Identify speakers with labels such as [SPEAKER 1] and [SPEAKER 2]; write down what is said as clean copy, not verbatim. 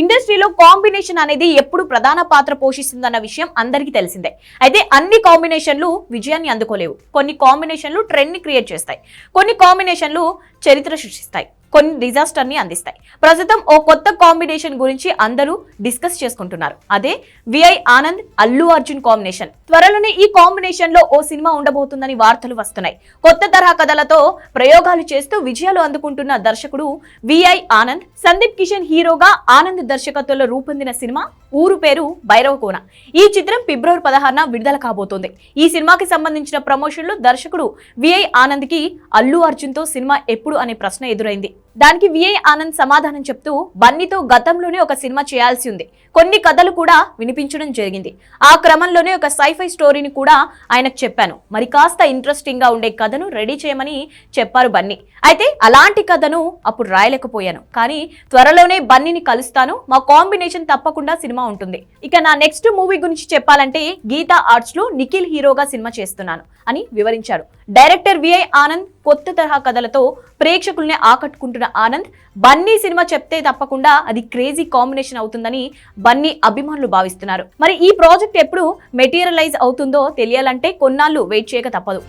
[SPEAKER 1] ఇండస్ట్రీలో కాంబినేషన్ అనేది ఎప్పుడు ప్రధాన పాత్ర పోషిస్తుందన్న విషయం అందరికీ తెలిసిందే. అయితే అన్ని కాంబినేషన్లు విజయాన్ని అందుకోలేవు. కొన్ని కాంబినేషన్లు ట్రెండ్ ని క్రియేట్ చేస్తాయి, కొన్ని కాంబినేషన్లు చరిత్ర సృష్టిస్తాయి, కొన్ని డిజాస్టర్ ని అందిస్తాయి. ప్రస్తుతం ఓ కొత్త కాంబినేషన్ గురించి అందరూ డిస్కస్ చేసుకుంటున్నారు. అదే విఐ ఆనంద్ అల్లు అర్జున్ కాంబినేషన్. త్వరలోనే ఈ కాంబినేషన్ లో ఓ సినిమా ఉండబోతుందని వార్తలు వస్తున్నాయి. కొత్త తరహా కథలతో ప్రయోగాలు చేస్తూ విజయాలు అందుకుంటున్న దర్శకుడు విఐ ఆనంద్. సందీప్ కిషన్ హీరోగా ఆనంద్ దర్శకత్వంలో రూపొందిన సినిమా ఊరు పేరు భైరవకోన. ఈ చిత్రం ఫిబ్రవరి 16న విడుదల కాబోతోంది. ఈ సినిమాకి సంబంధించిన ప్రమోషన్లు దర్శకుడు విఐ ఆనంద్ కి అల్లు అర్జున్ తో సినిమా ఎప్పుడు అనే ప్రశ్న ఎదురైంది. దానికి విఐ ఆనంద్ సమాధానం చెప్తూ బన్నీతో గతంలోనే ఒక సినిమా చేయాల్సి ఉంది, కొన్ని కథలు కూడా వినిపించడం జరిగింది. ఆ క్రమంలోనే ఒక సైఫై స్టోరీని కూడా ఆయనకు చెప్పాను. మరి కాస్త ఇంట్రెస్టింగ్ గా ఉండే కథను రెడీ చేయమని చెప్పారు బన్నీ. అయితే అలాంటి కథను అప్పుడు రాయలేకపోయాను, కానీ త్వరలోనే బన్నీని కలుస్తాను. మా కాంబినేషన్ తప్పకుండా సినిమా ఉంటుంది. ఇక నా నెక్స్ట్ మూవీ గురించి చెప్పాలంటే గీతా ఆర్ట్స్ లో నిఖిల్ హీరోగా సినిమా చేస్తున్నాను అని వివరించారు. డైరెక్టర్ విఐ ఆనంద్ కొత్త తరహా కథలతో ప్రేక్షకుల్ని ఆకట్టుకుంటున్న ఆనంద్ బన్నీ సినిమా చెప్తే తప్పకుండా అది క్రేజీ కాంబినేషన్ అవుతుందని బన్నీ అభిమానులు భావిస్తున్నారు. మరి ఈ ప్రాజెక్ట్ ఎప్పుడు మెటీరియలైజ్ అవుతుందో తెలియాలంటే కొన్నాళ్ళు వెయిట్ చేయక తప్పదు.